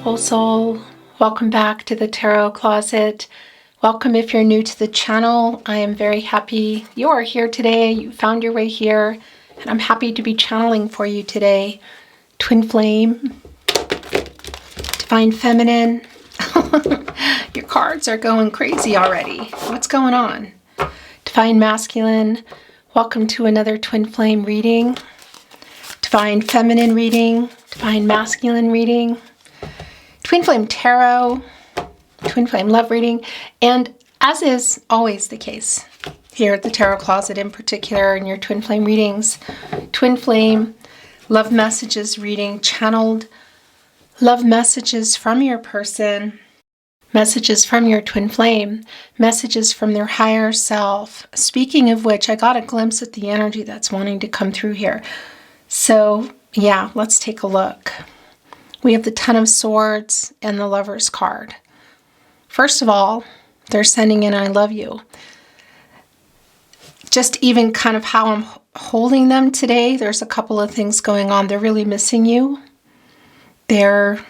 beautiful soul. Welcome back to the Tarot Closet. Welcome if you're new to the channel. I am very happy you are here today. You found your way here, and I'm happy to be channeling for you today. Twin Flame, Divine Feminine. Your cards are going crazy already. What's going on? Divine Masculine. Welcome to another Twin Flame reading. Divine Feminine reading. Divine Masculine reading. Twin Flame Tarot, Twin Flame Love reading, and as is always the case here at the Tarot Closet in particular in your Twin Flame readings, Twin Flame Love Messages reading, channeled love messages from your person, messages from your Twin Flame, messages from their higher self. Speaking of which, I got a glimpse at the energy that's wanting to come through here. So yeah, let's take a look. We have the Ten of Swords and the Lover's card. First of all, they're sending in I love you. Just even kind of how I'm holding them today, there's a couple of things going on. They're really missing you. They're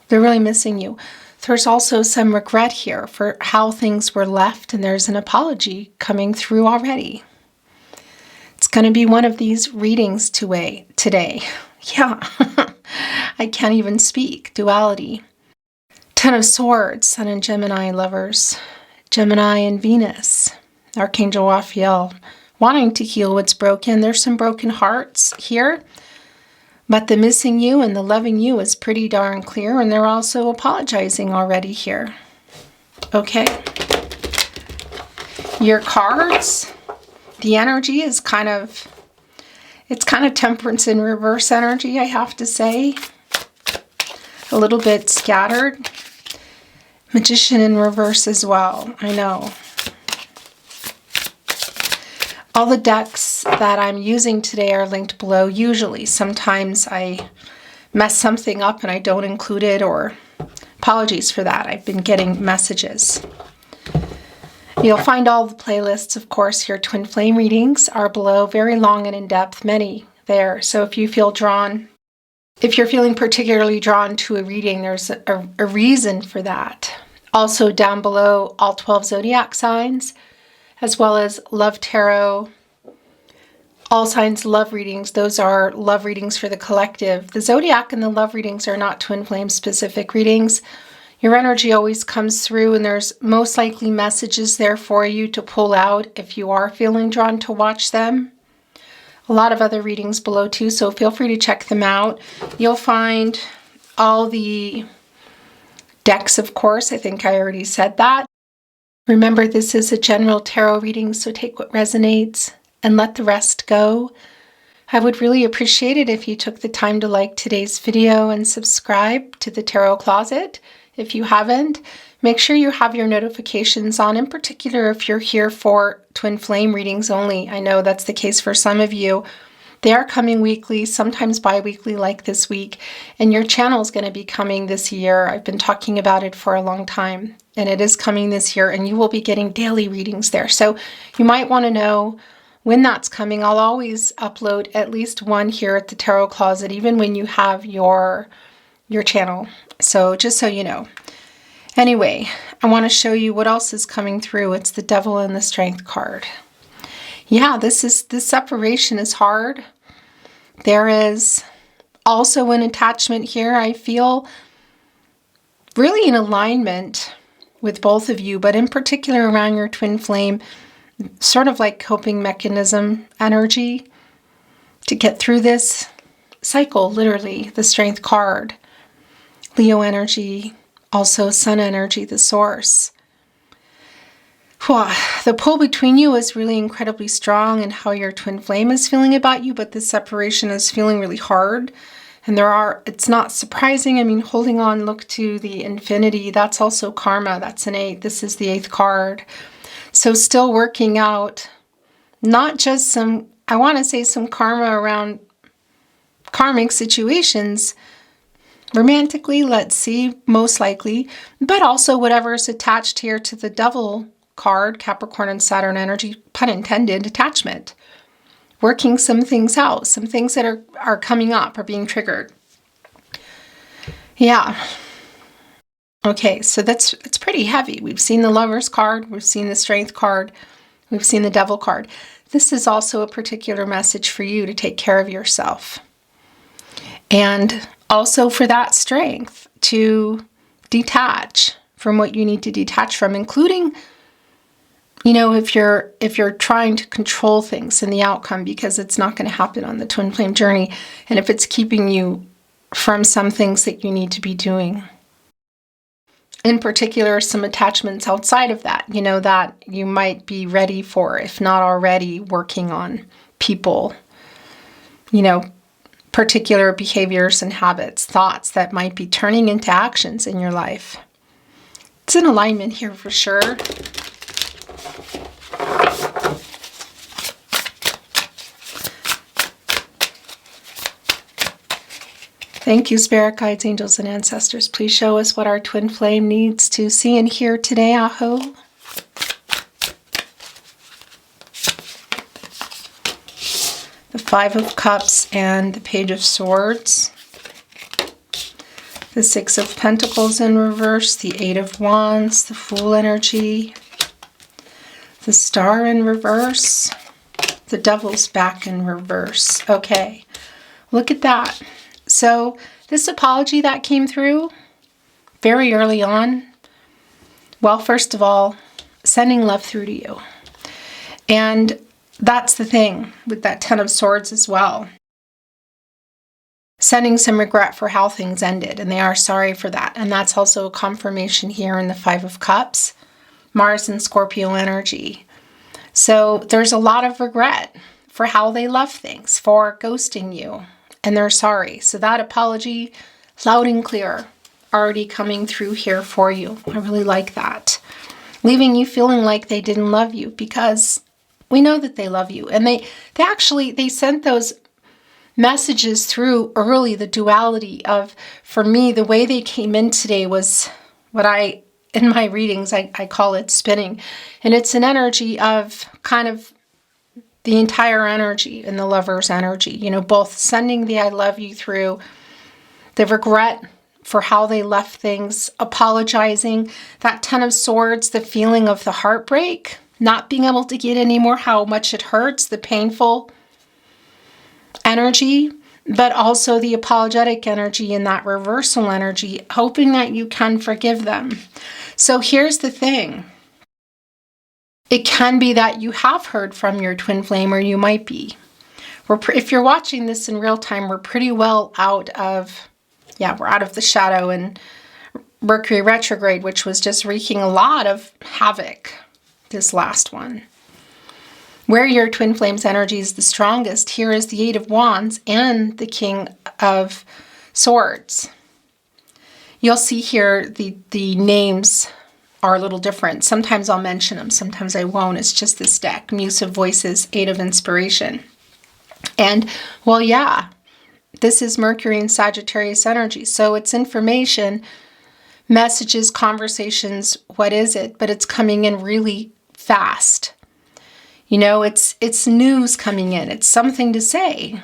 really missing you. There's also some regret here for how things were left, and there's an apology coming through already. It's going to be one of these readings today. Yeah. I can't even speak. Duality. Ten of Swords, Sun and Gemini lovers. Gemini and Venus. Archangel Raphael wanting to heal what's broken. There's some broken hearts here. But the missing you and the loving you is pretty darn clear. And they're also apologizing already here. Okay. Your cards. The energy is kind of Temperance in reverse energy, I have to say. A little bit scattered. Magician in reverse as well, I know. All the decks that I'm using today are linked below. Usually, sometimes I mess something up and I don't include it, or apologies for that. I've been getting messages. You'll find all the playlists, of course. Your Twin Flame readings are below, very long and in-depth, many there. So if you feel drawn, if you're feeling particularly drawn to a reading, there's a reason for that. Also down below, all 12 zodiac signs, as well as Love Tarot, all signs love readings. Those are love readings for the collective. The zodiac and the love readings are not Twin Flame specific readings. Your energy always comes through, and there's most likely messages there for you to pull out if you are feeling drawn to watch them. A lot of other readings below too, so feel free to check them out. You'll find all the decks, of course. I think I already said that. Remember, this is a general tarot reading, so take what resonates and let the rest go. I would really appreciate it if you took the time to like today's video and subscribe to the Tarot Closet. If you haven't, make sure you have your notifications on, in particular if you're here for Twin Flame readings only. I know that's the case for some of you. They are coming weekly, sometimes bi-weekly like this week, and your channel is going to be coming this year. I've been talking about it for a long time, and it is coming this year, and you will be getting daily readings there. So you might want to know when that's coming. I'll always upload at least one here at the Tarot Closet, even when you have your channel. So just so you know. Anyway, I want to show you what else is coming through. It's the Devil and the Strength card. Yeah, this separation is hard. There is also an attachment here. I feel really in alignment with both of you, but in particular around your Twin Flame, sort of like coping mechanism energy to get through this cycle, literally, the Strength card. Leo energy, also Sun energy, the source. The pull between you is really incredibly strong in how your Twin Flame is feeling about you, but this separation is feeling really hard. And it's not surprising. I mean, holding on, look to the infinity. That's also karma. That's an 8. This is the 8th card. So still working out, not just some karma around karmic situations, romantically, let's see, most likely, but also whatever is attached here to the Devil card, Capricorn and Saturn energy, pun intended, attachment. Working some things out, some things that are coming up, are being triggered. Yeah, Okay, so it's pretty heavy. We've seen the Lover's card, we've seen the Strength card, we've seen the Devil card. This is also a particular message for you to take care of yourself. And also for that strength to detach from what you need to detach from, including, you know, if you're trying to control things in the outcome, because it's not going to happen on the twin flame journey, and if it's keeping you from some things that you need to be doing. In particular, some attachments outside of that, you know, that you might be ready for, if not already working on people, you know, particular behaviors and habits, thoughts that might be turning into actions in your life. It's in alignment here for sure. Thank you, Spirit Guides, Angels, and Ancestors. Please show us what our twin flame needs to see and hear today. Aho. The Five of Cups and the Page of Swords. The Six of Pentacles in reverse. The Eight of Wands. The Fool energy. The Star in reverse. The Devil's back in reverse. Okay, look at that. So this apology that came through very early on, well, first of all, sending love through to you. And that's the thing with that Ten of Swords as well. Sending some regret for how things ended, and they are sorry for that. And that's also a confirmation here in the Five of Cups, Mars and Scorpio energy. So there's a lot of regret for how they left things, for ghosting you. And they're sorry. So that apology, loud and clear, already coming through here for you. I really like that. Leaving you feeling like they didn't love you, because we know that they love you. And they sent those messages through early. The duality of, for me, the way they came in today was what in my readings, I call it spinning. And it's an energy of kind of the entire energy in the Lover's energy, you know, both sending the I love you through, the regret for how they left things, apologizing, that Ten of Swords, the feeling of the heartbreak, not being able to get any more, how much it hurts, the painful energy, but also the apologetic energy and that reversal energy, hoping that you can forgive them. So here's the thing. It can be that you have heard from your twin flame, or you might be. If you're watching this in real time, we're pretty well out of, we're out of the shadow and Mercury retrograde, which was just wreaking a lot of havoc, this last one. Where your twin flame's energy is the strongest, here is the Eight of Wands and the King of Swords. You'll see here the names are a little different. Sometimes I'll mention them, sometimes I won't. It's just this deck, Muse of Voices, Eight of Inspiration. And, well, yeah, this is Mercury and Sagittarius energy. So it's information, messages, conversations, what is it? But it's coming in really fast. You know, it's news coming in. It's something to say.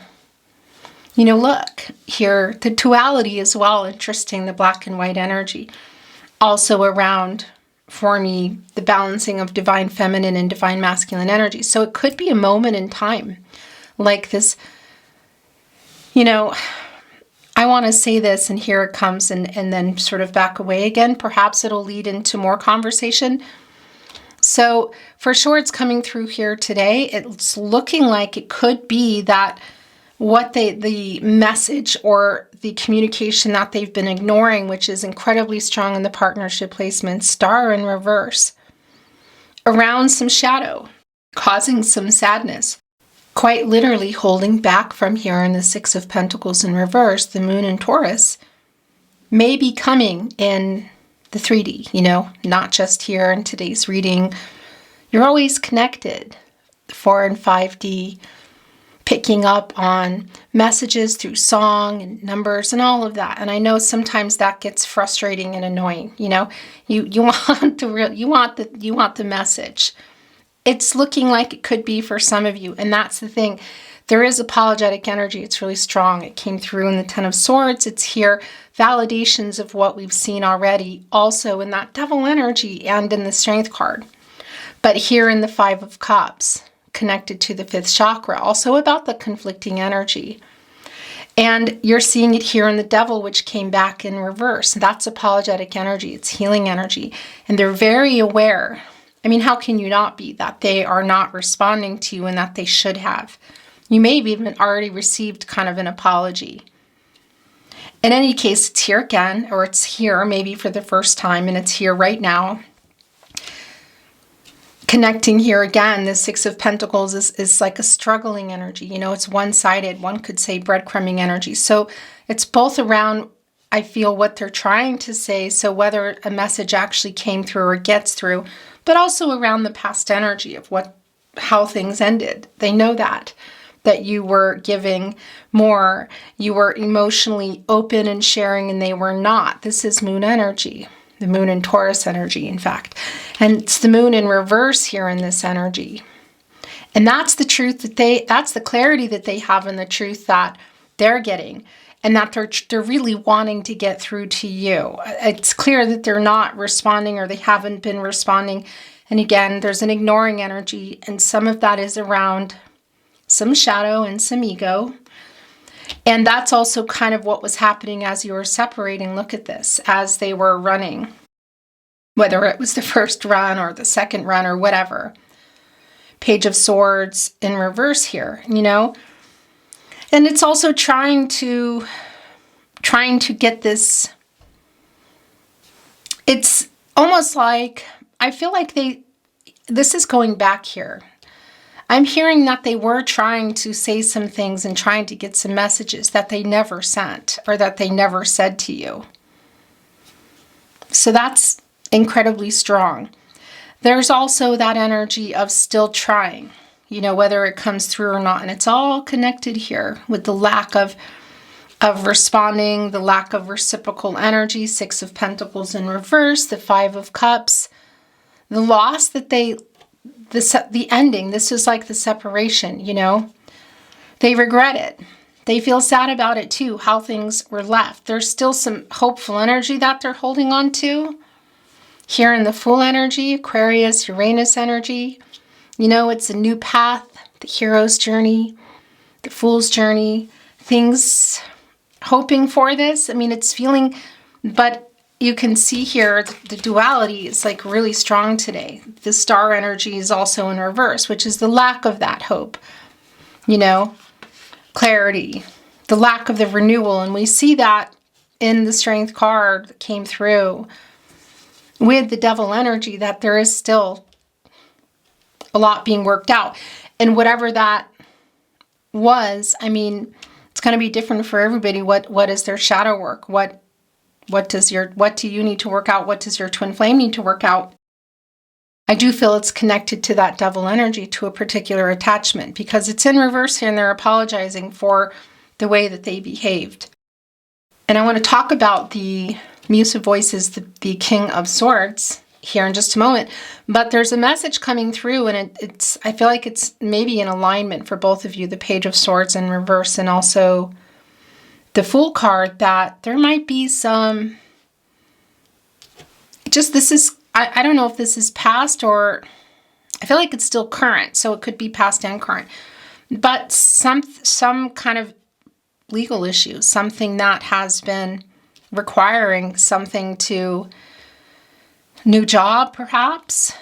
You know, look, here, the duality as well, interesting, the black and white energy. Also around, for me, the balancing of divine feminine and divine masculine energy. So it could be a moment in time like this. You know, I want to say this, and here it comes, and then sort of back away again. Perhaps it'll lead into more conversation. So for sure, it's coming through here today. It's looking like it could be that what the message or the communication that they've been ignoring, which is incredibly strong in the partnership placement, Star in reverse, around some shadow, causing some sadness, quite literally holding back from here in the Six of Pentacles in reverse, the Moon in Taurus, may be coming in the 3D, you know, not just here in today's reading. You're always connected, 4 and 5D, picking up on messages through song and numbers and all of that. And I know sometimes that gets frustrating and annoying. You know, you want the message. It's looking like it could be for some of you, and that's the thing. There is apologetic energy. It's really strong. It came through in the Ten of Swords. It's here. Validations of what we've seen already, also in that Devil energy and in the Strength card. But here in the Five of Cups, connected to the 5th chakra, also about the conflicting energy. And you're seeing it here in the Devil, which came back in reverse. That's apologetic energy. It's healing energy. And they're very aware. I mean, how can you not be that they are not responding to you and that they should have? You may have even already received kind of an apology. In any case, it's here again, or it's here maybe for the first time, and it's here right now. Connecting here again, the Six of Pentacles is like a struggling energy. You know, it's one-sided. One could say breadcrumbing energy. So it's both around, I feel, what they're trying to say, so whether a message actually came through or gets through, but also around the past energy of how things ended. They know that you were giving more, you were emotionally open and sharing, and they were not. This is Moon energy. The Moon in Taurus energy, in fact. And it's the Moon in reverse here in this energy. And that's the truth that's the clarity that they have, and the truth that they're getting, and that they're really wanting to get through to you. It's clear that they're not responding, or they haven't been responding. And again, there's an ignoring energy, and some of that is around some shadow and some ego. And that's also kind of what was happening as you were separating. Look at this, as they were running, whether it was the first run or the second run or whatever. Page of Swords in reverse here, you know? And it's also trying to get this. It's almost like, I feel like this is going back here. I'm hearing that they were trying to say some things and trying to get some messages that they never sent, or that they never said to you. So that's incredibly strong. There's also that energy of still trying, you know, whether it comes through or not. And it's all connected here with the lack of responding, the lack of reciprocal energy, Six of Pentacles in reverse, the Five of Cups, the loss that the ending. This is like the separation, you know. They regret it. They feel sad about it too, how things were left. There's still some hopeful energy that they're holding on to. Here in the Fool energy, Aquarius, Uranus energy. You know, it's a new path, the hero's journey, the Fool's journey. Things hoping for this. I mean, it's feeling, but you can see here the duality is like really strong today. The Star energy is also in reverse, which is the lack of that hope, you know, clarity, the lack of the renewal. And we see that in the Strength card that came through with the Devil energy, that there is still a lot being worked out. And whatever that was, I mean, it's going to be different for everybody. What is their shadow work? What do you need to work out? What does your twin flame need to work out? I do feel it's connected to that Devil energy, to a particular attachment, because it's in reverse here and they're apologizing for the way that they behaved. And I want to talk about the Muse of Voices, the King of Swords, here in just a moment. But there's a message coming through, and I feel like it's maybe in alignment for both of you, the Page of Swords in reverse and also the Fool card, that there might be some, I don't know if this is past, or I feel like it's still current, so it could be past and current, but some kind of legal issue, something that has been requiring something to, new job perhaps,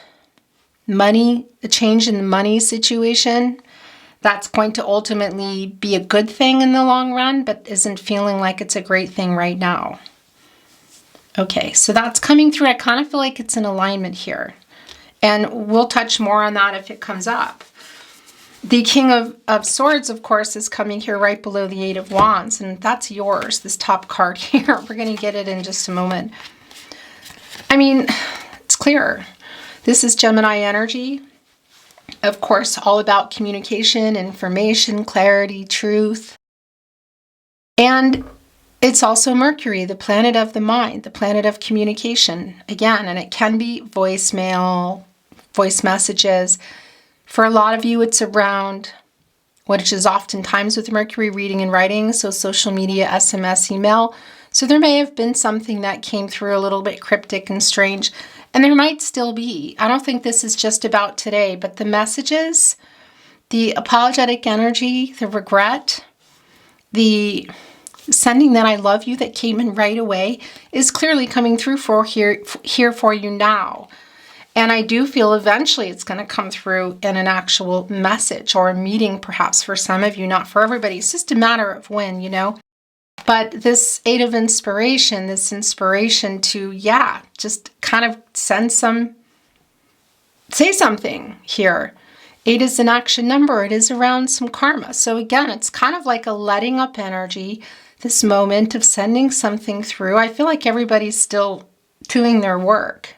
money, a change in the money situation, that's going to ultimately be a good thing in the long run, but isn't feeling like it's a great thing right now. Okay, so that's coming through. I kind of feel like it's in alignment here. And we'll touch more on that if it comes up. The King of Swords, of course, is coming here right below the Eight of Wands. And that's yours, this top card here. We're going to get it in just a moment. I mean, it's clear. This is Gemini energy. Of course, all about communication, information, clarity, truth. And it's also Mercury, the planet of the mind, the planet of communication. Again, and it can be voicemail, voice messages. For a lot of you, it's around which is oftentimes with Mercury reading and writing, so social media, SMS, email. So there may have been something that came through a little bit cryptic and strange, and there might still be. I don't think this is just about today, but the messages, the apologetic energy, the regret, the sending that I love you that came in right away is clearly coming through for here for you now. And I do feel eventually it's going to come through in an actual message or a meeting, perhaps for some of you, not for everybody. It's just a matter of when, you know. But this Eight of Inspiration, this inspiration to, just kind of say something here. 8 is an action number. It is around some karma. So again, it's kind of like a letting up energy, this moment of sending something through. I feel like everybody's still doing their work.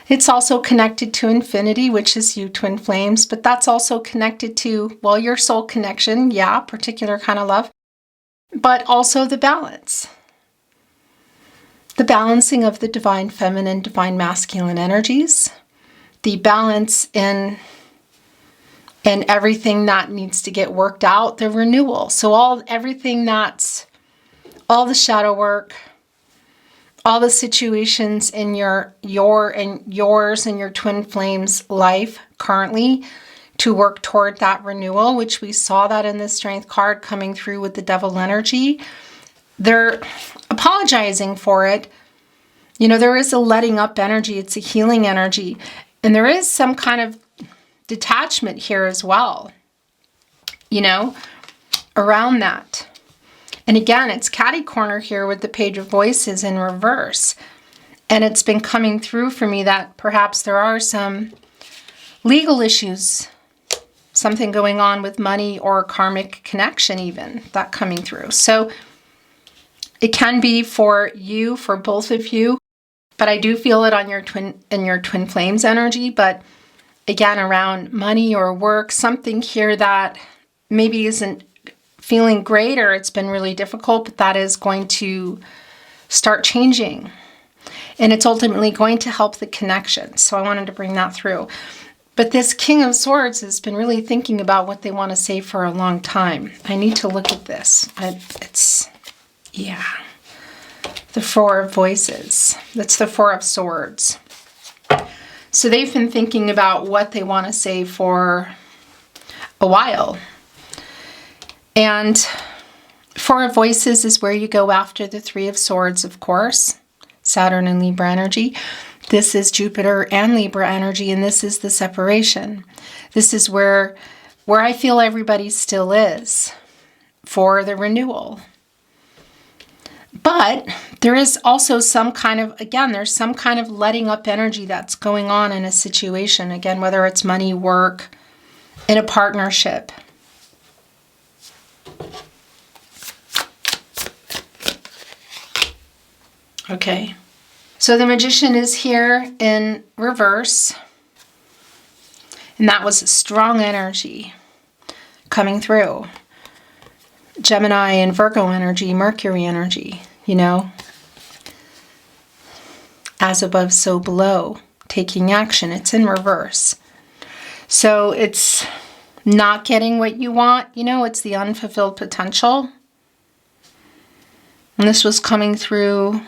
It's also connected to infinity, which is you, twin flames, but that's also connected to, well, your soul connection, particular kind of love, but also the balance. The balancing of the divine feminine, divine masculine energies, the balance in everything that needs to get worked out, the renewal. So everything that's all the shadow work, all the situations in yours and your twin flames life currently to work toward that renewal, which we saw that in the Strength card coming through with the Devil energy. They're apologizing for it. You know, there is a letting up energy. It's a healing energy. And there is some kind of detachment here as well, you know, around that. And again, it's catty corner here with the Page of Voices in reverse. And it's been coming through for me that perhaps there are some legal issues, something going on with money or karmic connection even, that coming through. So it can be for you, for both of you, but I do feel it on your twin flames energy. But again, around money or work, something here that maybe isn't feeling great or it's been really difficult, but that is going to start changing. And it's ultimately going to help the connection. So I wanted to bring that through. But this King of Swords has been really thinking about what they want to say for a long time. I need to look at this. The Four of Voices. That's the Four of Swords. So they've been thinking about what they want to say for a while. And Four of Voices is where you go after the Three of Swords, of course. Saturn and Libra energy. This is Jupiter and Libra energy, and this is the separation. This is where I feel everybody still is for the renewal. But there is also some kind of, there's some kind of letting up energy that's going on in a situation. Again, whether it's money, work, in a partnership. Okay. So the Magician is here in reverse. And that was strong energy coming through. Gemini and Virgo energy, Mercury energy, you know. As above, so below. Taking action. It's in reverse. So it's not getting what you want. You know, it's the unfulfilled potential. And this was coming through,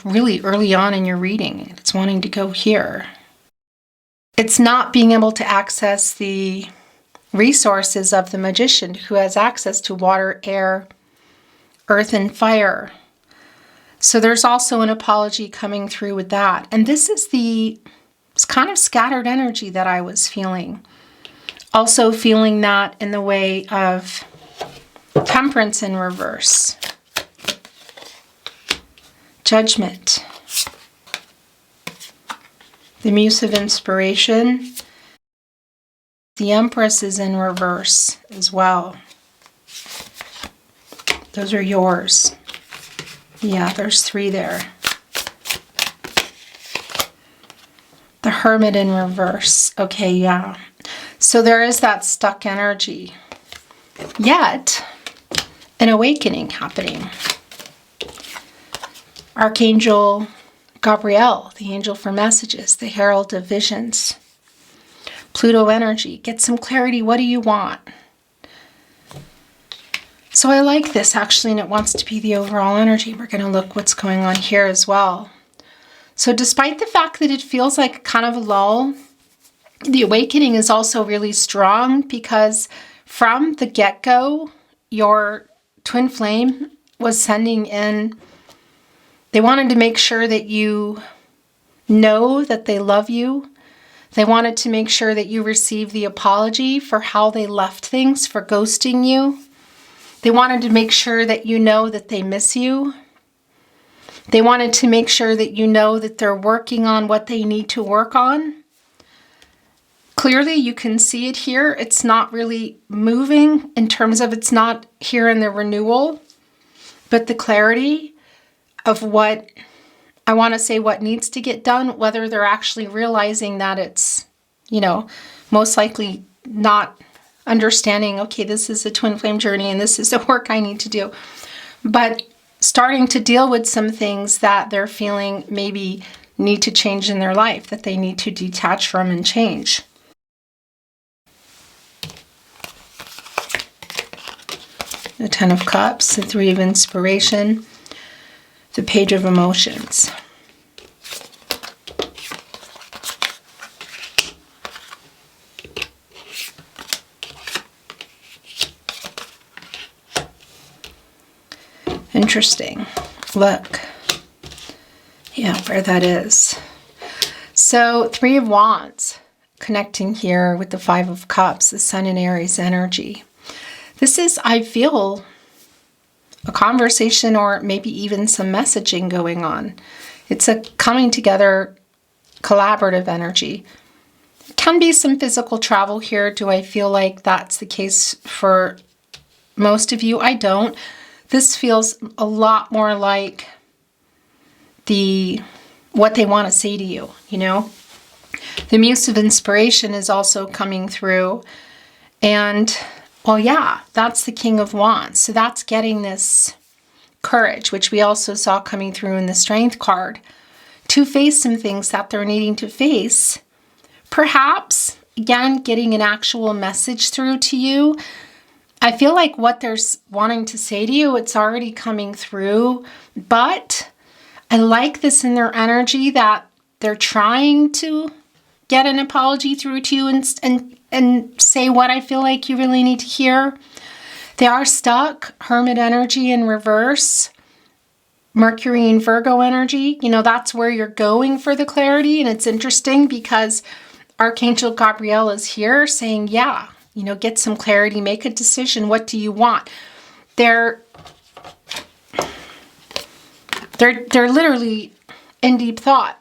really early on in your reading. It's wanting to go here. It's not being able to access the resources of the Magician, who has access to water, air, earth, and fire. So there's also an apology coming through with that. And this is it's kind of scattered energy that I was feeling. Also feeling that in the way of Temperance in reverse. Judgment. The Muse of Inspiration. The Empress is in reverse as well. Those are yours. Yeah, there's 3 there. The Hermit in reverse. Okay, yeah. So there is that stuck energy. Yet, an awakening happening. Archangel Gabriel, the angel for messages, the herald of visions. Pluto energy. Get some clarity. What do you want? So I like this actually, and it wants to be the overall energy. We're going to look what's going on here as well. So despite the fact that it feels like kind of a lull, the awakening is also really strong because from the get-go, your twin flame was sending in, they wanted to make sure that you know that they love you. They wanted to make sure that you receive the apology for how they left things, for ghosting you. They wanted to make sure that you know that they miss you. They wanted to make sure that you know that they're working on what they need to work on. Clearly, you can see it here. It's not really moving in terms of it's not here in the renewal, but the clarity of what, I want to say what needs to get done, whether they're actually realizing that it's, you know, most likely not understanding, okay, this is a twin flame journey and this is the work I need to do. But starting to deal with some things that they're feeling maybe need to change in their life, that they need to detach from and change. The Ten of Cups, the Three of Inspiration, the Page of Emotions. Interesting. Look. Yeah, where that is. So, Three of Wands, connecting here with the Five of Cups, the Sun and Aries energy. This is, I feel, a conversation or maybe even some messaging going on. It's a coming together, collaborative energy. Can be some physical travel here. Do I feel like that's the case for most of you? I don't. This feels a lot more like what they want to say to you, you know? The Muse of Inspiration is also coming through. And, well, yeah, that's the King of Wands. So that's getting this courage, which we also saw coming through in the Strength card, to face some things that they're needing to face. Perhaps, again, getting an actual message through to you. I feel like what they're wanting to say to you, it's already coming through, but I like this in their energy that they're trying to get an apology through to you and say what I feel like you really need to hear. They are stuck. Hermit energy in reverse. Mercury and Virgo energy. You know, that's where you're going for the clarity. And it's interesting because Archangel Gabriel is here saying, yeah, you know, get some clarity, make a decision. What do you want? They're literally in deep thought.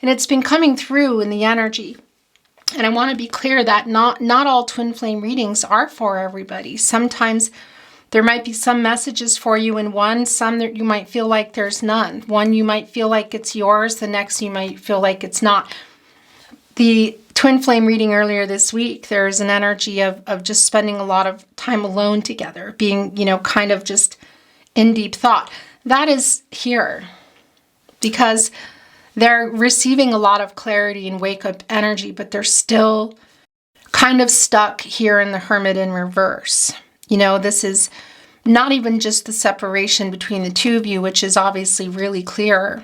And it's been coming through in the energy. And I want to be clear that not all twin flame readings are for everybody. Sometimes there might be some messages for you in one, some that you might feel like there's none. One you might feel like it's yours, the next you might feel like it's not. The twin flame reading earlier this week, there's an energy of just spending a lot of time alone together, being, you know, kind of just in deep thought. That is here because they're receiving a lot of clarity and wake-up energy, but they're still kind of stuck here in the Hermit in reverse. You know, this is not even just the separation between the two of you, which is obviously really clear,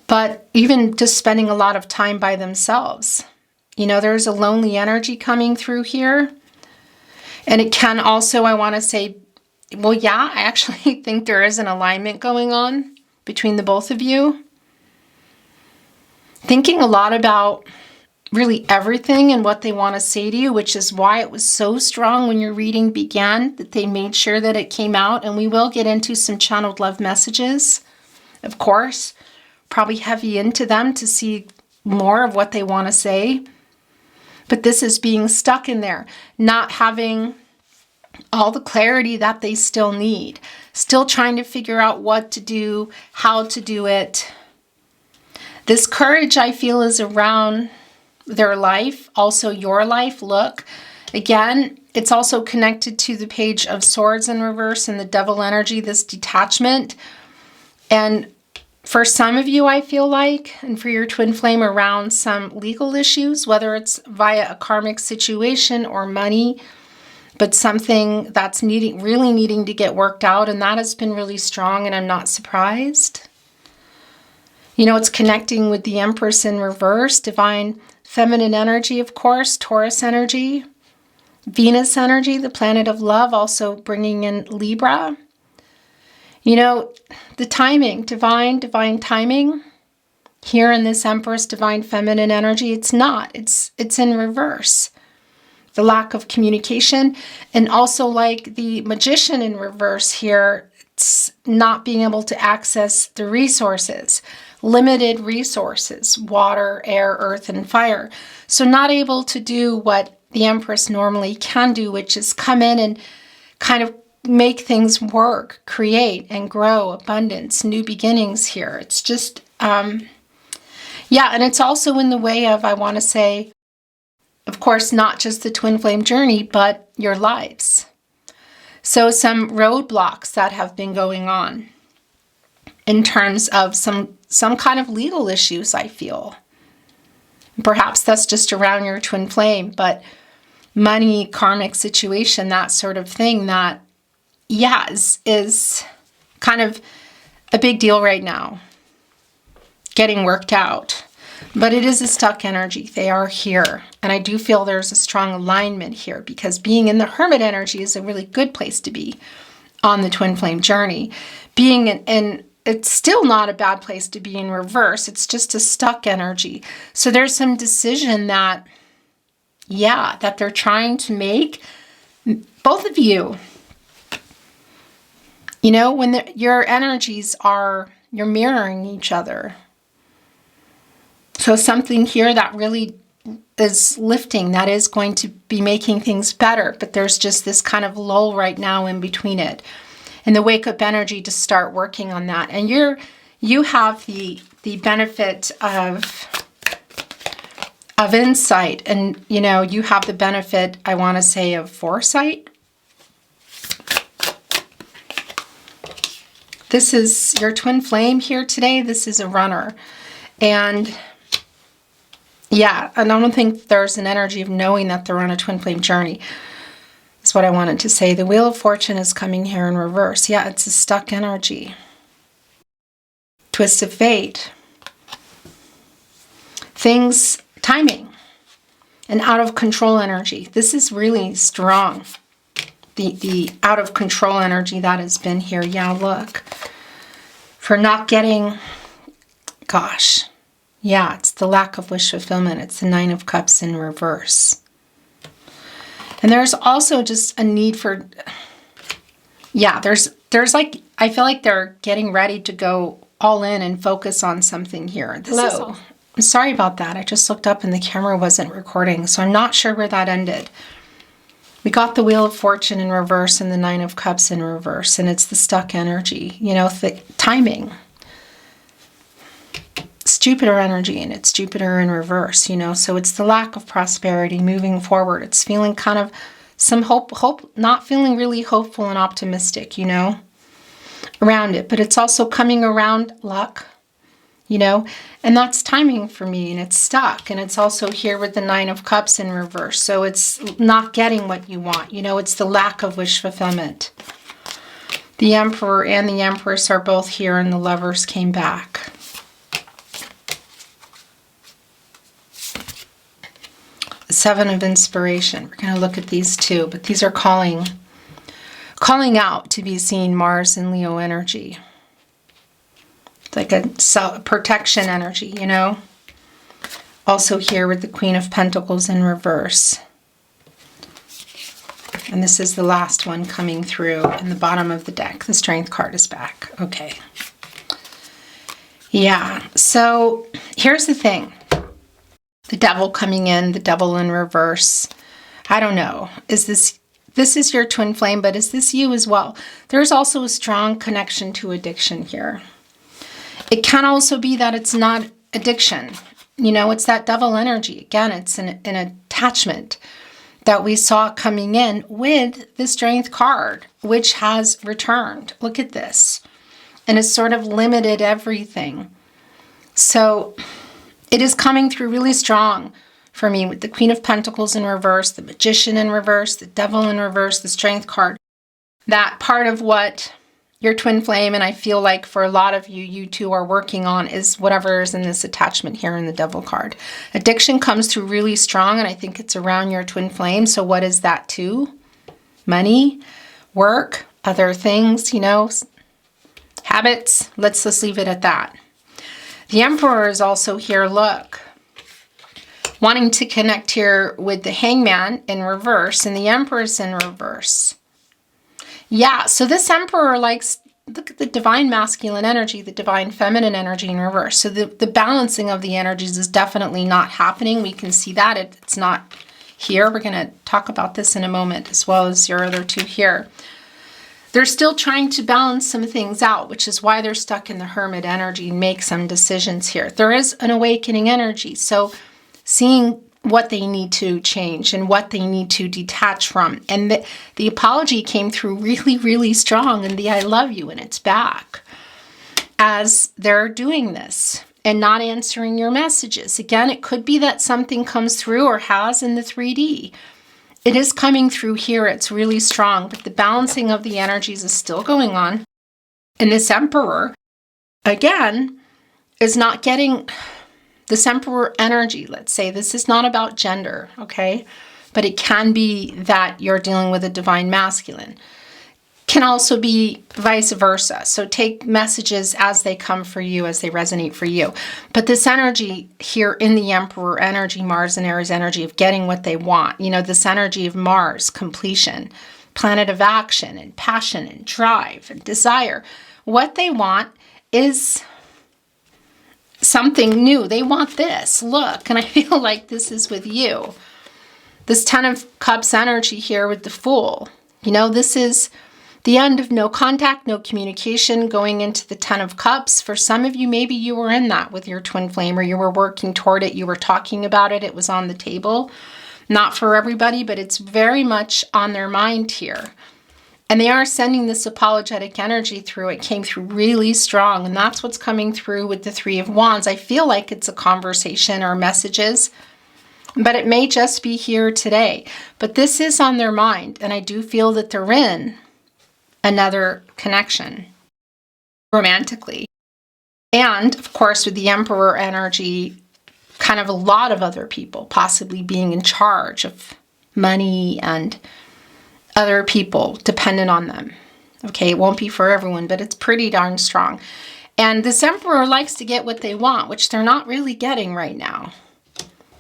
but even just spending a lot of time by themselves. You know, there's a lonely energy coming through here. And it can also, I want to say, well, yeah, I actually think there is an alignment going on between the both of you. Thinking a lot about really everything and what they want to say to you, which is why it was so strong when your reading began, that they made sure that it came out. And we will get into some channeled love messages, of course, probably heavy into them to see more of what they want to say. But this is being stuck in there, not having all the clarity that they still need, still trying to figure out what to do, how to do it. This courage, I feel, is around their life, also your life. Look, again, it's also connected to the Page of Swords in reverse and the Devil energy, this detachment. And For some of you, I feel like, and for your twin flame, around some legal issues, whether it's via a karmic situation or money, but something that's really needing to get worked out, and that has been really strong, and I'm not surprised. You know, it's connecting with the Empress in reverse, divine feminine energy, of course, Taurus energy, Venus energy, the planet of love, also bringing in Libra. You know, the timing, divine timing here in this Empress, divine feminine energy, it's not. It's in reverse. The lack of communication, and also like the Magician in reverse here, it's not being able to access the resources, limited resources, water, air, earth, and fire. So not able to do what the Empress normally can do, which is come in and kind of make things work, create and grow, abundance, new beginnings here. It's just, yeah, and it's also in the way of, I want to say, of course, not just the twin flame journey, but your lives. So some roadblocks that have been going on in terms of some kind of legal issues, I feel. Perhaps that's just around your twin flame, but money, karmic situation, that sort of thing that, yeah, is kind of a big deal right now, getting worked out. But it is a stuck energy. They are here. And I do feel there's a strong alignment here, because being in the Hermit energy is a really good place to be on the twin flame journey. Being in it's still not a bad place to be in reverse. It's just a stuck energy. So there's some decision that, yeah, that they're trying to make, both of you. You know, when your energies are, you're mirroring each other. So something here that really is lifting, that is going to be making things better, but there's just this kind of lull right now in between it. And the wake up energy to start working on that. And you have the benefit of insight, and you know, you have the benefit, I want to say, of foresight. This is your twin flame here today. This is a runner. And yeah, and I don't think there's an energy of knowing that they're on a twin flame journey. That's what I wanted to say. The Wheel of Fortune is coming here in reverse. Yeah, it's a stuck energy. Twist of fate. Things, timing, and out of control energy. This is really strong. The out of control energy that has been here. Yeah, look. For not getting, gosh. Yeah, it's the lack of wish fulfillment. It's the Nine of Cups in reverse. And there's also just a need for, yeah, there's like, I feel like they're getting ready to go all in and focus on something here. Hello. I'm sorry about that. I just looked up and the camera wasn't recording, so I'm not sure where that ended. We got the Wheel of Fortune in reverse and the Nine of Cups in reverse, and it's the stuck energy, you know, the timing. It's Jupiter energy, and it's Jupiter in reverse, you know, so it's the lack of prosperity moving forward. It's feeling kind of some hope, not feeling really hopeful and optimistic, you know, around it. But it's also coming around luck, you know, and that's timing for me, and it's stuck. And it's also here with the Nine of Cups in reverse. So it's not getting what you want, you know, it's the lack of wish fulfillment. The Emperor and the Empress are both here, and the Lovers came back. Seven of Inspiration. We're going to look at these two, but these are calling out to be seen. Mars and Leo energy. It's like a protection energy, you know. Also here with the Queen of Pentacles in reverse. And this is the last one coming through in the bottom of the deck. The Strength card is back. Okay. Yeah, so here's the thing. The Devil coming in, the Devil in reverse. I don't know. This is your twin flame, but is this you as well? There's also a strong connection to addiction here. It can also be that it's not addiction. You know, it's that Devil energy. Again, it's an attachment that we saw coming in with the Strength card, which has returned. Look at this. and has sort of limited everything. So it is coming through really strong for me with the Queen of Pentacles in reverse, the Magician in reverse, the Devil in reverse, the Strength card. That part of what your twin flame, and I feel like for a lot of you, you two are working on is whatever is in this attachment here in the Devil card. Addiction comes through really strong, and I think it's around your twin flame. So what is that too? Money, work, other things, you know, habits. Let's just leave it at that. The Emperor is also here, look, wanting to connect here with the Hangman in reverse and the Empress in reverse. Yeah, so this Emperor likes, look at the divine masculine energy, the divine feminine energy in reverse. So the balancing of the energies is definitely not happening. We can see that it's not here. We're going to talk about this in a moment, as well as your other two here. They're still trying to balance some things out, which is why they're stuck in the Hermit energy and make some decisions here. There is an awakening energy, so seeing what they need to change and what they need to detach from. And the apology came through really, really strong, and the I love you, and it's back as they're doing this and not answering your messages. Again, it could be that something comes through or has in the 3D. It is coming through here. It's really strong, but the balancing of the energies is still going on. And this Emperor, again, is not getting this Emperor energy. Let's say this is not about gender, okay? But it can be that you're dealing with a divine masculine. Can also be vice versa. So take messages as they come for you, as they resonate for you. But this energy here in the Emperor energy, Mars and Aries energy of getting what they want, you know, this energy of Mars, completion, planet of action and passion and drive and desire. What they want is something new. They want this. Look, and I feel like this is with you. This Ten of Cups energy here with the Fool. You know, this is the end of no contact, no communication, going into the Ten of Cups. For some of you, maybe you were in that with your twin flame, or you were working toward it, you were talking about it, it was on the table. Not for everybody, but it's very much on their mind here. And they are sending this apologetic energy through. It came through really strong, and that's what's coming through with the Three of Wands. I feel like it's a conversation or messages, but it may just be here today. But this is on their mind, and I do feel that they're in another connection romantically. And of course, with the Emperor energy, kind of a lot of other people possibly being in charge of money and other people dependent on them. Okay, it won't be for everyone, but it's pretty darn strong. And this Emperor likes to get what they want, which they're not really getting right now.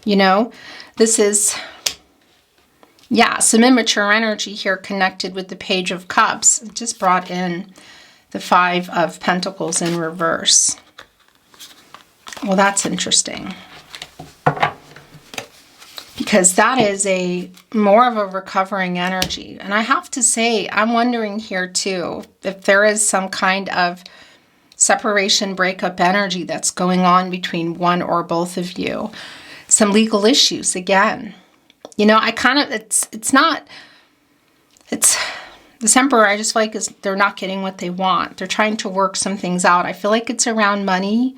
You know, this is, yeah, some immature energy here connected with the Page of Cups. It just brought in the Five of Pentacles in reverse. Well, that's interesting, because that is a more of a recovering energy. And I have to say, I'm wondering here too, if there is some kind of separation, breakup energy that's going on between one or both of you. Some legal issues again. You know, I kind of, it's this Emperor, I just feel like they're not getting what they want. They're trying to work some things out. I feel like it's around money,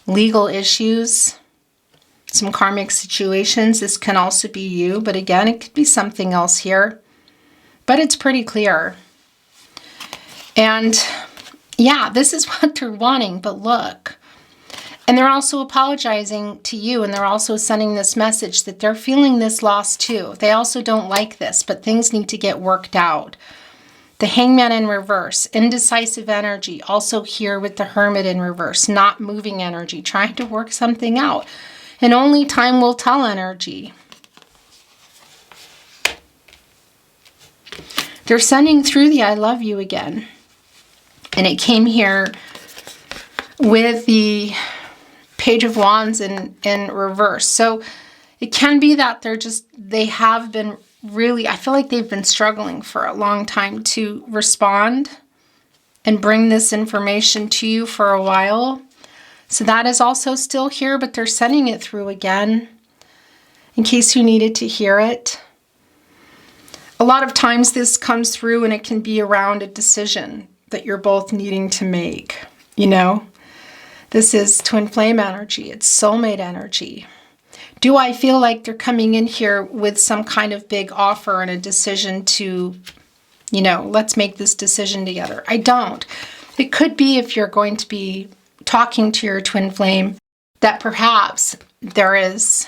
legal issues, some karmic situations. This can also be you, but again, it could be something else here. But it's pretty clear. And yeah, this is what they're wanting, but look. And they're also apologizing to you, and they're also sending this message that they're feeling this loss too. They also don't like this, but things need to get worked out. The Hangman in reverse, indecisive energy, also here with the Hermit in reverse, not moving energy, trying to work something out. And only time will tell energy. They're sending through the I love you again. And it came here with the Page of Wands in reverse. So it can be that they have been really, I feel like they've been struggling for a long time to respond and bring this information to you for a while. So that is also still here, but they're sending it through again in case you needed to hear it. A lot of times this comes through and it can be around a decision. that you're both needing to make, you know? This is twin flame energy. It's soulmate energy. Do I feel like they're coming in here with some kind of big offer and a decision to, you know, let's make this decision together? I don't. It could be, if you're going to be talking to your twin flame, that perhaps there is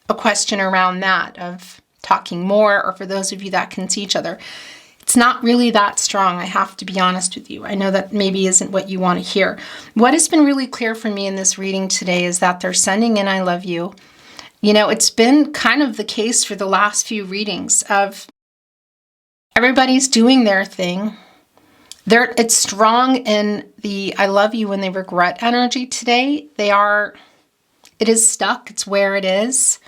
a question around that of talking more, or for those of you that can see each other. It's not really that strong, I have to be honest with you. I know that maybe isn't what you want to hear. What has been really clear for me in this reading today is that they're sending in I love you. You know, it's been kind of the case for the last few readings of everybody's doing their thing. It's strong in the I love you when they regret energy today. It is stuck, it's where it is.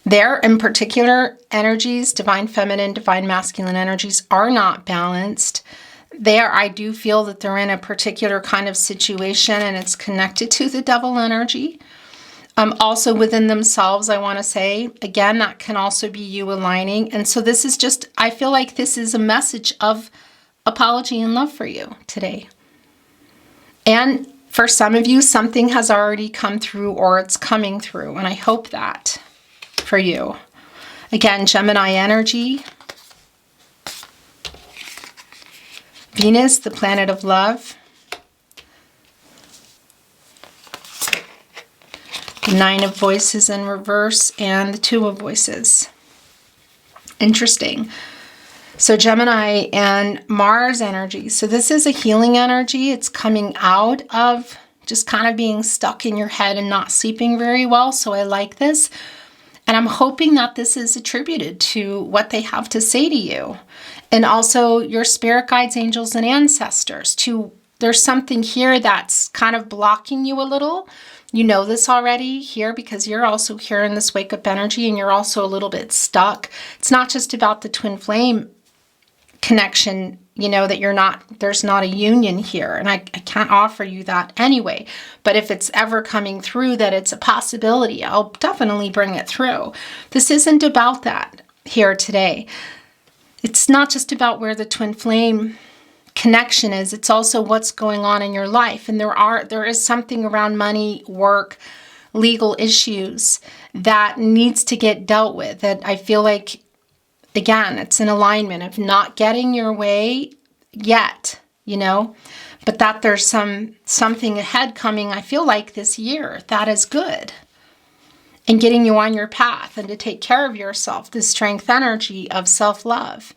There, in particular, energies, divine feminine, divine masculine energies, are not balanced. There, I do feel that they're in a particular kind of situation, and it's connected to the devil energy. Also within themselves, I want to say, again, that can also be you aligning. And so this is just, I feel like this is a message of apology and love for you today. And for some of you, something has already come through, or it's coming through, and I hope that for you. Again, Gemini energy. Venus, the planet of love. The Nine of Voices in reverse, and the Two of Voices. Interesting. So Gemini and Mars energy. So this is a healing energy. It's coming out of just kind of being stuck in your head and not sleeping very well. So I like this. And I'm hoping that this is attributed to what they have to say to you. And also your spirit guides, angels, and ancestors. There's something here that's kind of blocking you a little. You know this already here because you're also here in this wake up energy, and you're also a little bit stuck. It's not just about the twin flame connection, you know, that there's not a union here, and I can't offer you that anyway. But if it's ever coming through that it's a possibility, I'll definitely bring it through. This isn't about that here today. It's not just about where the twin flame connection is, it's also what's going on in your life. And there is something around money, work, legal issues that needs to get dealt with, that I feel like, again, it's an alignment of not getting your way yet, you know, but that there's something ahead coming, I feel like this year, that is good, and getting you on your path and to take care of yourself. This strength energy of self-love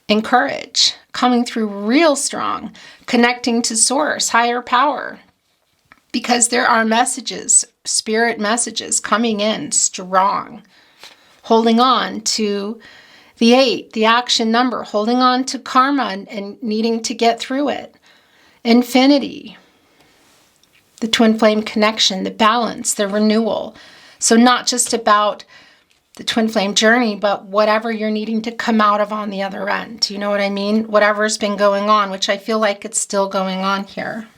and courage coming through real strong, connecting to source, higher power, because there are messages, spirit messages coming in strong, holding on to the 8, the action number, holding on to karma and needing to get through it. Infinity, the twin flame connection, the balance, the renewal. So not just about the twin flame journey, but whatever you're needing to come out of on the other end. Do you know what I mean? Whatever's been going on, which I feel like it's still going on here.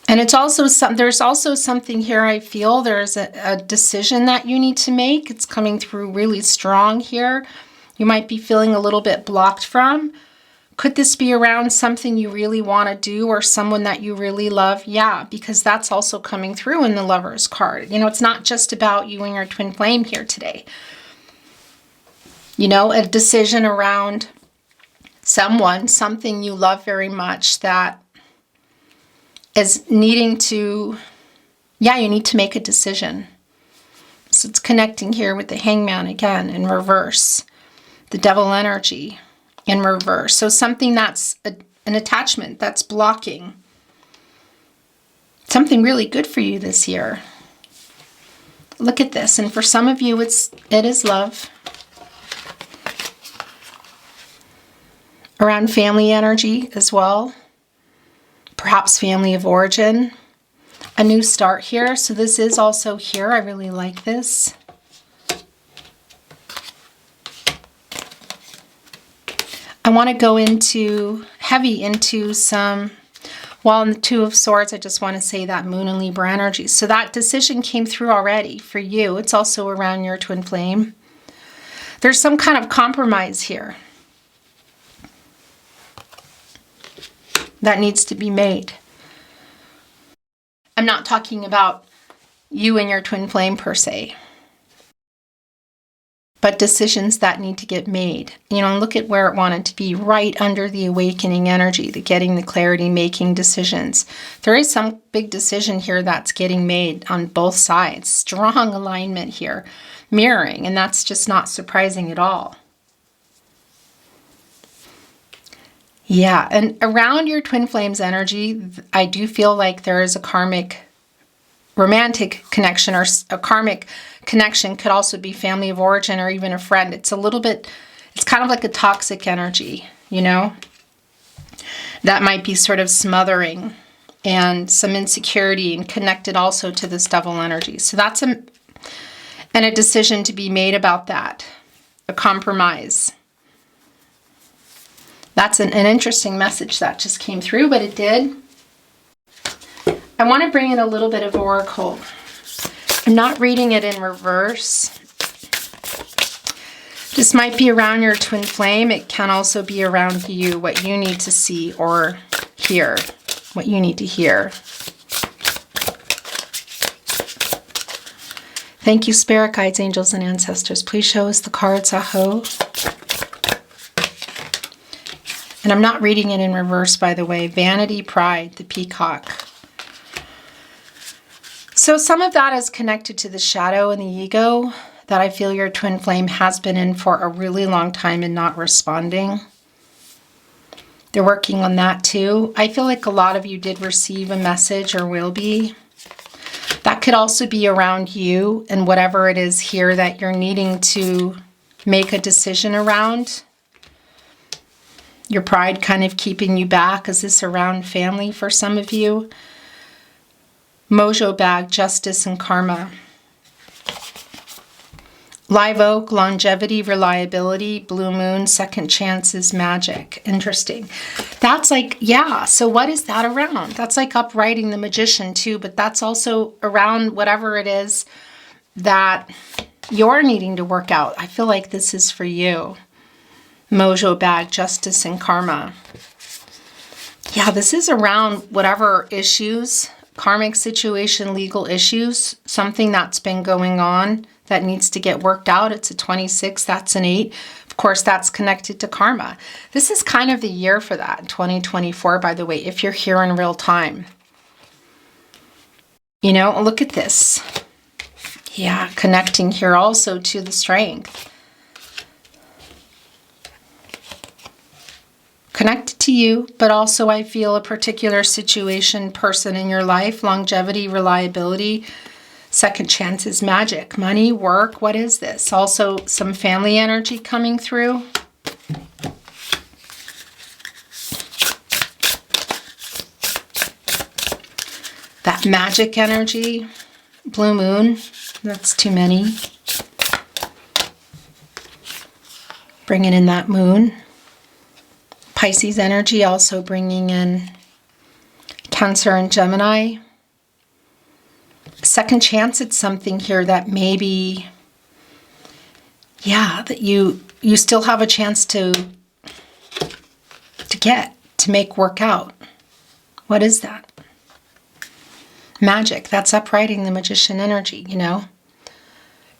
And it's also there's also something here, I feel there's a decision that you need to make. It's coming through really strong here. You might be feeling a little bit blocked from. Could this be around something you really want to do, or someone that you really love? Yeah, because that's also coming through in the Lover's card. You know, it's not just about you and your twin flame here today. You know, a decision around something you love very much that is needing to, you need to make a decision. So it's connecting here with the Hangman again in reverse. The Devil energy in reverse. So something that's an attachment that's blocking something really good for you this year. Look at this. And for some of you, it is love. Around family energy as well. Perhaps family of origin. A new start here. So this is also here. I really like this. I want to go heavy into some, while in the Two of Swords, I just want to say that Moon and Libra energy. So that decision came through already for you. It's also around your twin flame. There's some kind of compromise here. that needs to be made. I'm not talking about you and your twin flame per se, but decisions that need to get made. Look at where it wanted to be, right under the awakening energy, the getting the clarity, making decisions. There is some big decision here that's getting made on both sides. Strong alignment here, mirroring, and that's just not surprising at all. Yeah, and around your twin flames energy, I do feel like there is a karmic romantic connection, or a karmic connection. Could also be family of origin or even a friend. It's kind of like a toxic energy, that might be sort of smothering and some insecurity, and connected also to this devil energy. So that's a decision to be made about that, a compromise. That's an interesting message that just came through, but it did. I want to bring in a little bit of oracle. I'm not reading it in reverse. This might be around your twin flame. It can also be around you, what you need to see or hear, what you need to hear. Thank you, spirit guides, angels, and ancestors. Please show us the cards, Aho. And I'm not reading it in reverse, by the way. Vanity, pride, the peacock. So some of that is connected to the shadow and the ego that I feel your twin flame has been in for a really long time and not responding. They're working on that too. I feel like a lot of you did receive a message or will be. That could also be around you and whatever it is here that you're needing to make a decision around. Your pride kind of keeping you back. Is this around family for some of you? Mojo bag, justice and karma. Live oak, longevity, reliability. Blue moon, second chances, magic. Interesting. That's like, yeah, so what is that around? That's like uprighting the magician too, but that's also around whatever it is that you're needing to work out. I feel like this is for you. Mojo bag, justice and karma. Yeah, this is around whatever issues, karmic situation, legal issues, something that's been going on that needs to get worked out. It's a 26, that's an 8. Of course, that's connected to karma. This is kind of the year for that, 2024, by the way, if you're here in real time. Look at this. Yeah, connecting here also to the strength. Connected to you, but also I feel a particular situation, person in your life, longevity, reliability, second chances, magic, money, work. What is this? Also some family energy coming through. That magic energy, blue moon, that's too many. Bringing in that moon. Pisces energy also bringing in Cancer and Gemini. Second chance at something here that maybe, yeah, that you still have a chance to make work out. What is that? Magic. That's uprighting the magician energy,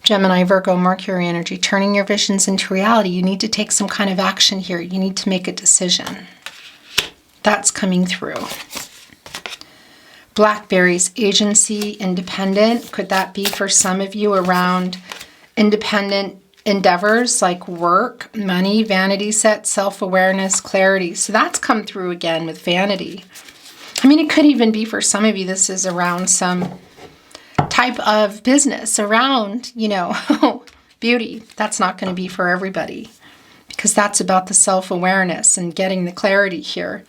Gemini, Virgo, Mercury energy, turning your visions into reality. You need to take some kind of action here. You need to make a decision. That's coming through. Blackberries, agency, independent. Could that be for some of you around independent endeavors like work, money, vanity set, self-awareness, clarity? So that's come through again with vanity. It could even be for some of you, this is around some type of business around, beauty. That's not going to be for everybody because that's about the self-awareness and getting the clarity here.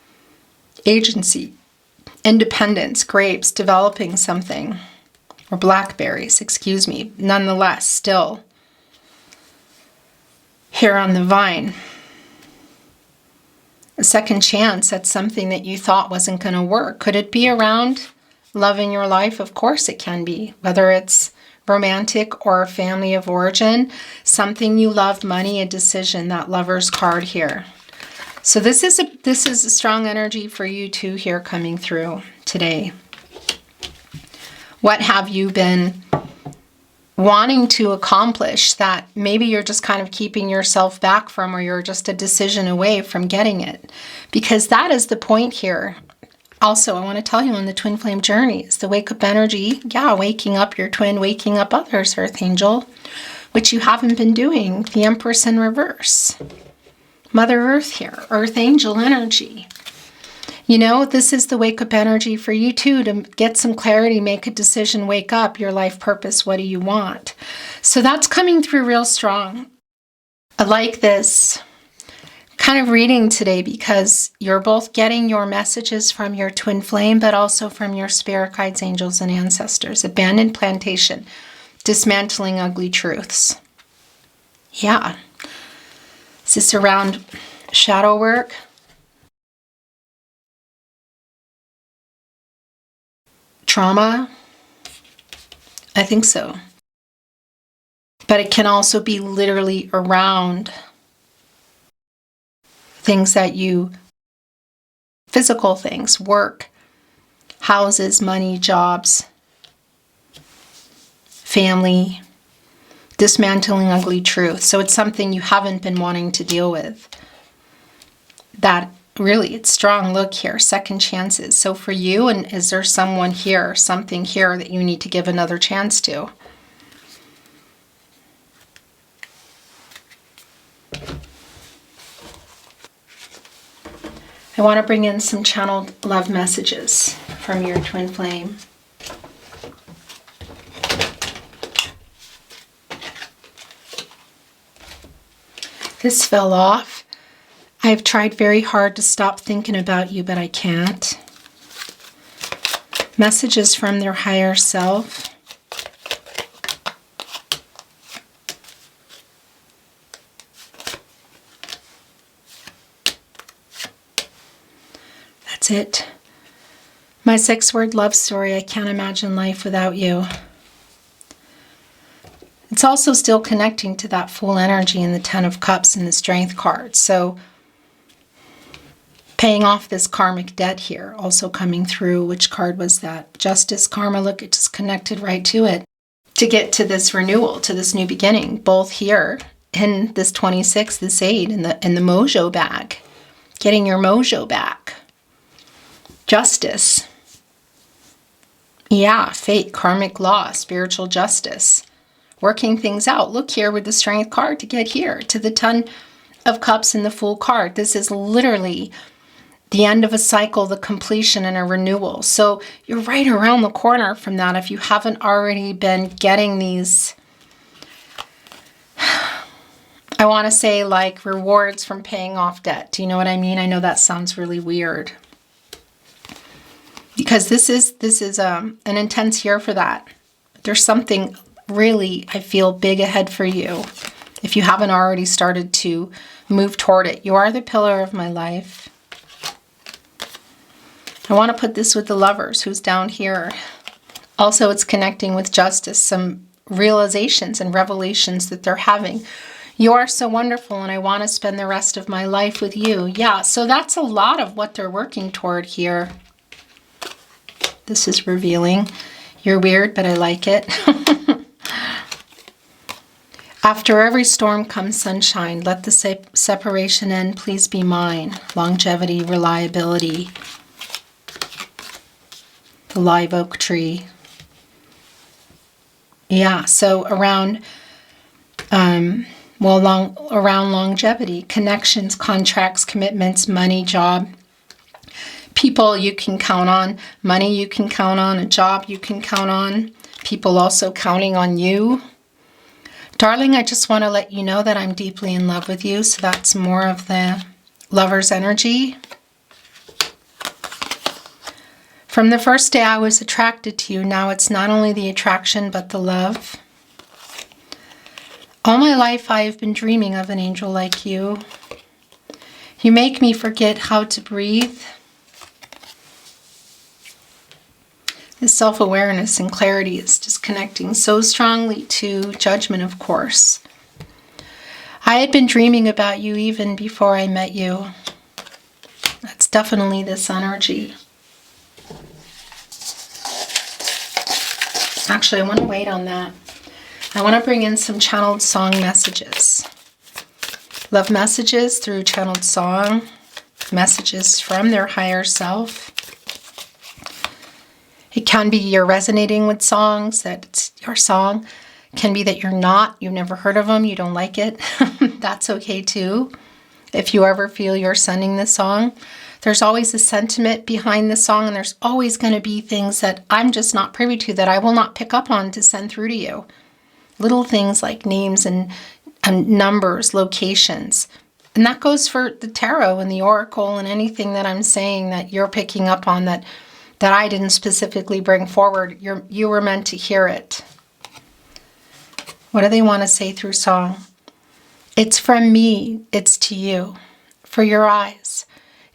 Agency, independence, grapes, developing something, or blackberries, excuse me. Nonetheless, still here on the vine. A second chance at something that you thought wasn't going to work. Could it be around love in your life? Of course it can be, whether it's romantic or a family of origin, something you love, money, a decision, that Lover's card here. So this is a strong energy for you too here coming through today. What have you been wanting to accomplish that maybe you're just kind of keeping yourself back from, or you're just a decision away from getting it? Because that is the point here. Also, I want to tell you on the twin flame journey is the wake up energy. Yeah, waking up your twin, waking up others, Earth Angel, which you haven't been doing. The Empress in reverse. Mother Earth here, Earth Angel energy. You know, this is the wake up energy for you too, to get some clarity, make a decision, wake up, your life purpose, what do you want? So that's coming through real strong. I like this kind of reading today because you're both getting your messages from your twin flame, but also from your spirit guides, angels, and ancestors. Abandoned plantation, dismantling ugly truths. Yeah. Is this around shadow work? Trauma? I think so. But it can also be literally around things that you, physical things, work, houses, money, jobs, family, dismantling ugly truth. So it's something you haven't been wanting to deal with. That really, it's strong. Look here, second chances. So for you, and is there someone here, something here that you need to give another chance to? I want to bring in some channeled love messages from your twin flame. This fell off. I've tried very hard to stop thinking about you, but I can't. Messages from their higher self. That's it. My 6-word love story. I can't imagine life without you. It's also still connecting to that full energy in the 10 of Cups and the Strength card. So paying off this karmic debt here, also coming through. Which card was that? Justice, Karma. Look, it just connected right to it. To get to this renewal, to this new beginning, both here in this 26, this 8, in the mojo bag. Getting your mojo back. Justice. Yeah, fate, karmic law, spiritual justice. Working things out. Look here with the Strength card to get here, to the 10 of Cups and the Fool card. This is literally the end of a cycle, the completion and a renewal. So you're right around the corner from that if you haven't already been getting these, I want to say, like rewards from paying off debt. Do you know what I mean? I know that sounds really weird. Because this is an intense year for that. There's something really, I feel, big ahead for you if you haven't already started to move toward it. You are the pillar of my life. I want to put this with the Lovers, who's down here. Also, it's connecting with justice, some realizations and revelations that they're having. You are so wonderful, and I want to spend the rest of my life with you. Yeah, so that's a lot of what they're working toward here. This is revealing. You're weird, but I like it. After every storm comes sunshine. Let the separation end. Please be mine. Longevity, reliability. The live oak tree. Yeah, so around, around longevity, connections, contracts, commitments, money, job. People you can count on, money you can count on, a job you can count on, people also counting on you. Darling, I just want to let you know that I'm deeply in love with you, so that's more of the Lover's energy. From the first day I was attracted to you, now it's not only the attraction but the love. All my life I have been dreaming of an angel like you. You make me forget how to breathe. This self-awareness and clarity is just connecting so strongly to judgment, of course. I had been dreaming about you even before I met you. definitely this energy. Actually, I want to wait on that. I want to bring in some channeled song messages. Love messages through channeled song, messages from their higher self. It can be you're resonating with songs, that it's your song. It can be that you're not, you've never heard of them, you don't like it. That's okay too. If you ever feel you're sending this song, there's always a sentiment behind the song, and there's always going to be things that I'm just not privy to, that I will not pick up on to send through to you. Little things like names and numbers, locations. And that goes for the tarot and the oracle and anything that I'm saying that you're picking up on that I didn't specifically bring forward. You were meant to hear it. What do they want to say through song? It's from me, it's to you, for your eyes.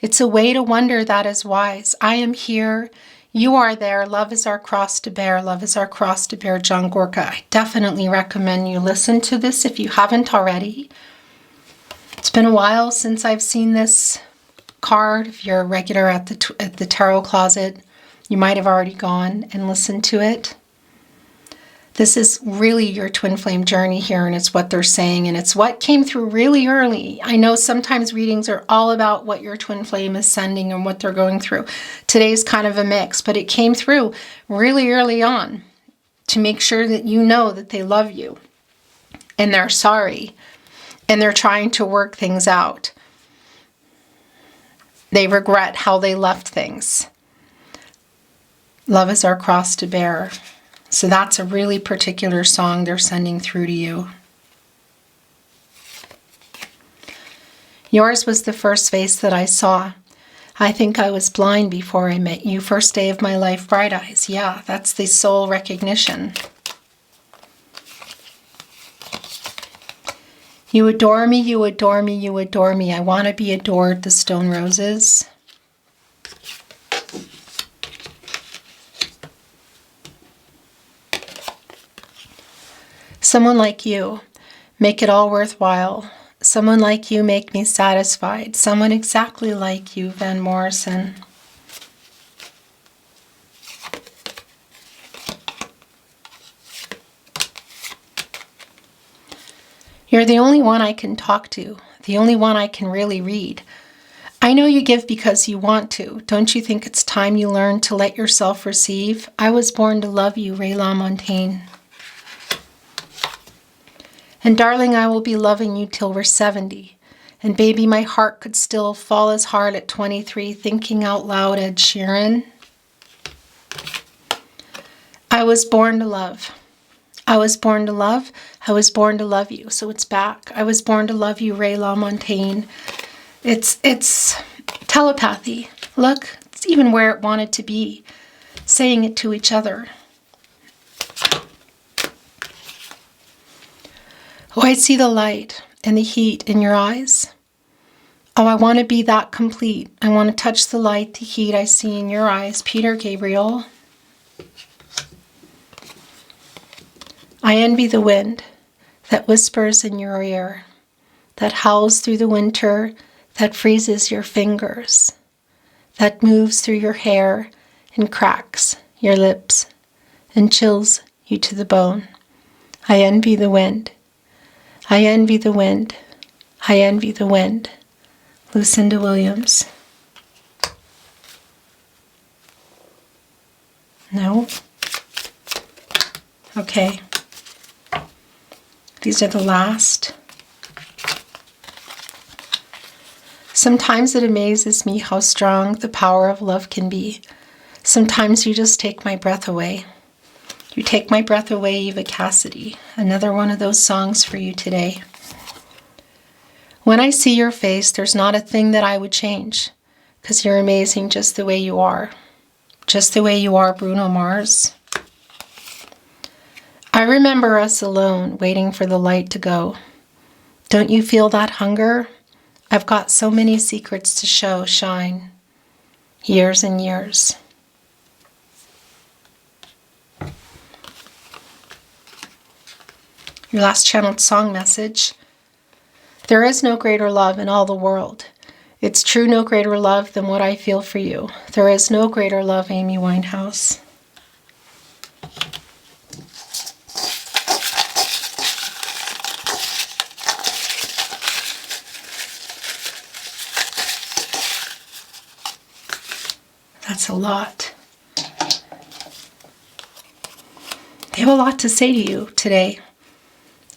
It's a way to wonder that is wise. I am here, you are there. Love is our cross to bear. Love is our cross to bear, John Gorka. I definitely recommend you listen to this if you haven't already. It's been a while since I've seen this card. If you're a regular at the tarot closet, you might have already gone and listened to it. This is really your twin flame journey here, and it's what they're saying, and it's what came through really early. I know sometimes readings are all about what your twin flame is sending and what they're going through. Today's kind of a mix, but it came through really early on to make sure that you know that they love you and they're sorry and they're trying to work things out. They regret how they left things. Love is our cross to bear. So that's a really particular song they're sending through to you. Yours was the first face that I saw. I think I was blind before I met you. First day of my life, bright eyes. Yeah, that's the soul recognition. You adore me, you adore me, you adore me. I want to be adored, the stone roses. Someone like you, make it all worthwhile. Someone like you make me satisfied. Someone exactly like you, Van Morrison. You're the only one I can talk to, the only one I can really read. I know you give because you want to. Don't you think it's time you learn to let yourself receive? I was born to love you, Ray LaMontagne. And darling, I will be loving you till we're 70. And baby, my heart could still fall as hard at 23, thinking out loud, Ed Sheeran. I was born to love. I was born to love. I was born to love you. So it's back. I was born to love you, Ray LaMontagne. It's telepathy. Look, it's even where it wanted to be. Saying it to each other. Oh, I see the light and the heat in your eyes. Oh, I want to be that complete. I want to touch the light, the heat I see in your eyes. Peter Gabriel. I envy the wind that whispers in your ear, that howls through the winter, that freezes your fingers, that moves through your hair and cracks your lips and chills you to the bone. I envy the wind. I envy the wind. I envy the wind. Lucinda Williams. No? Okay. These are the last. Sometimes it amazes me how strong the power of love can be. Sometimes you just take my breath away. You take my breath away, Eva Cassidy. Another one of those songs for you today. When I see your face, there's not a thing that I would change, because you're amazing just the way you are. Just the way you are, Bruno Mars. I remember us alone, waiting for the light to go. Don't you feel that hunger? I've got so many secrets to show, shine. Years and years. Your last channeled song message. There is no greater love in all the world. It's true, no greater love than what I feel for you. There is no greater love, Amy Winehouse. That's a lot. They have a lot to say to you today.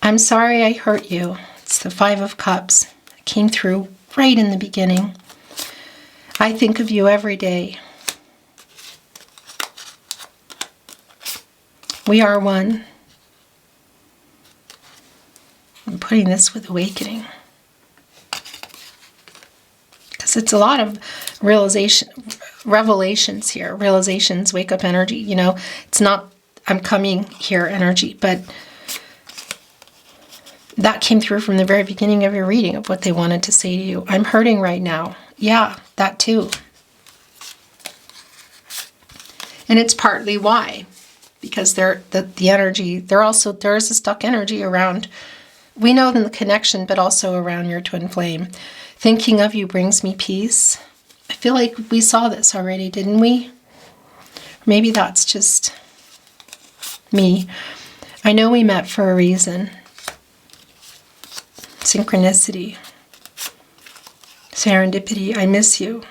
I'm sorry I hurt you. It's the Five of Cups. It came through right in the beginning. I think of you every day. We are one. I'm putting this with awakening. Because it's a lot of revelations here. Realizations, wake up energy. You know, it's not I'm coming here energy, but that came through from the very beginning of your reading of what they wanted to say to you. I'm hurting right now. Yeah, that too. And it's partly why. Because the energy, there is a stuck energy around, we know the connection, but also around your twin flame. Thinking of you brings me peace. I feel like we saw this already, didn't we? Maybe that's just me. I know we met for a reason. Synchronicity. Serendipity. I miss you.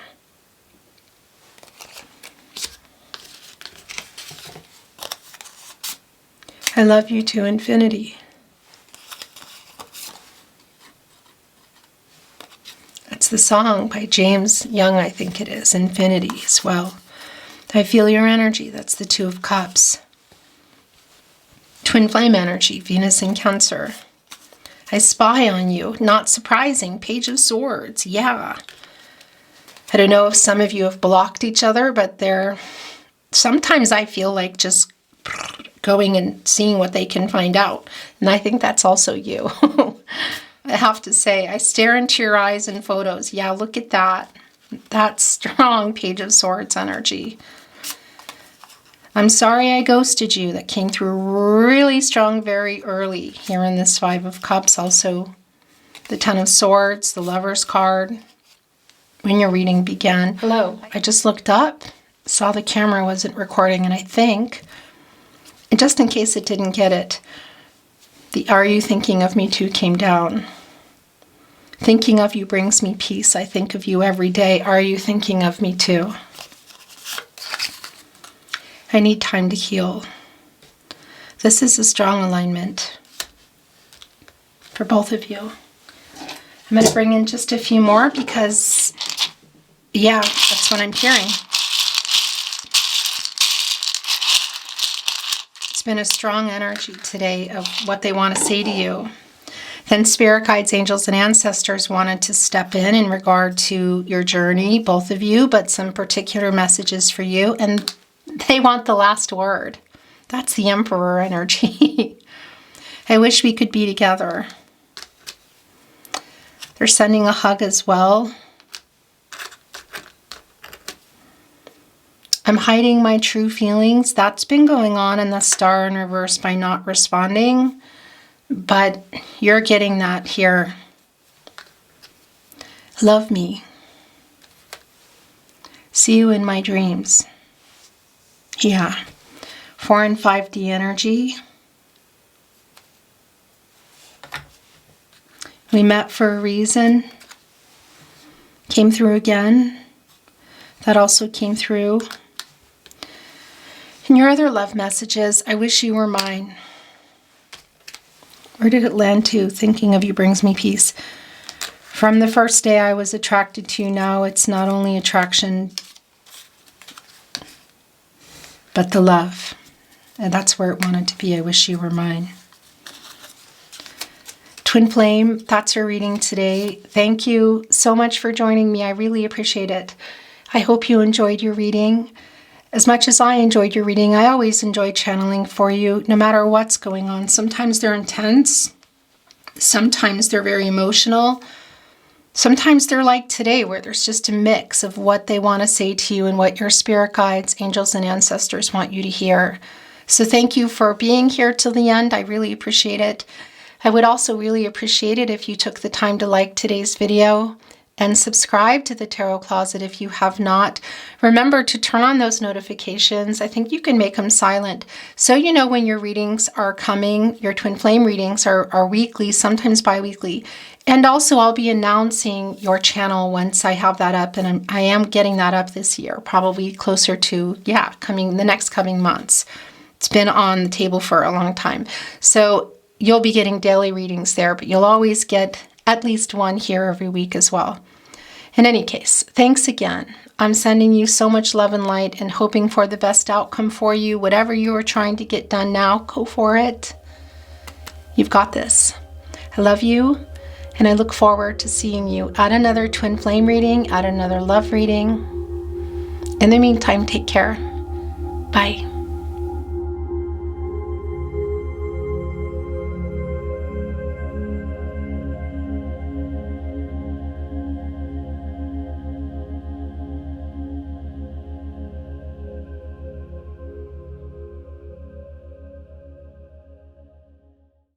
I love you to infinity. That's the song by James Young, I think it is, Infinity as well. I feel your energy. That's the Two of Cups. Twin flame energy, Venus in Cancer. I spy on you. Not surprising. Page of Swords. Yeah. I don't know if some of you have blocked each other, but sometimes I feel like just going and seeing what they can find out. And I think that's also you. I have to say, I stare into your eyes in photos. Yeah, look at that. That's strong Page of Swords energy. I'm sorry I ghosted you. That came through really strong very early here in this Five of Cups. Also, the Ten of Swords, the Lover's card, when your reading began. Hello. I just looked up, saw the camera wasn't recording, and I think, and just in case it didn't get it, the Are You Thinking of Me Too came down. Thinking of you brings me peace. I think of you every day. Are you thinking of me too? I need time to heal. This is a strong alignment for both of you. I'm going to bring in just a few more because, yeah, that's what I'm hearing. It's been a strong energy today of what they want to say to you. Then spirit guides, angels, and ancestors wanted to step in regard to your journey, both of you, but some particular messages for you. And they want the last word. That's the Emperor energy. I wish we could be together. They're sending a hug as well. I'm hiding my true feelings. That's been going on in the Star in reverse by not responding. But you're getting that here. Love me. See you in my dreams. Yeah. 4 and 5D energy. We met for a reason. Came through again. That also came through. And your other love messages, I wish you were mine. Where did it land to? Thinking of you brings me peace. From the first day I was attracted to you. Now it's not only attraction, but the love. And that's where it wanted to be. I wish you were mine. Twin Flame, that's your reading today. Thank you so much for joining me. I really appreciate it. I hope you enjoyed your reading. As much as I enjoyed your reading, I always enjoy channeling for you, no matter what's going on. Sometimes they're intense. Sometimes they're very emotional. Sometimes they're like today, where there's just a mix of what they want to say to you and what your spirit guides, angels, and ancestors want you to hear. So thank you for being here till the end. I really appreciate it. I would also really appreciate it if you took the time to like today's video, and subscribe to the Tarot Closet if you have not. Remember to turn on those notifications. I think you can make them silent so you know when your readings are coming. Your twin flame readings are weekly, sometimes bi-weekly. And also I'll be announcing your channel once I have that up, and I am getting that up this year, probably closer to, the next coming months. It's been on the table for a long time. So you'll be getting daily readings there, but you'll always get at least one here every week as well. In any case, thanks again. I'm sending you so much love and light and hoping for the best outcome for you. Whatever you are trying to get done now, go for it. You've got this. I love you, and I look forward to seeing you at another twin flame reading, at another love reading. In the meantime, take care. Bye.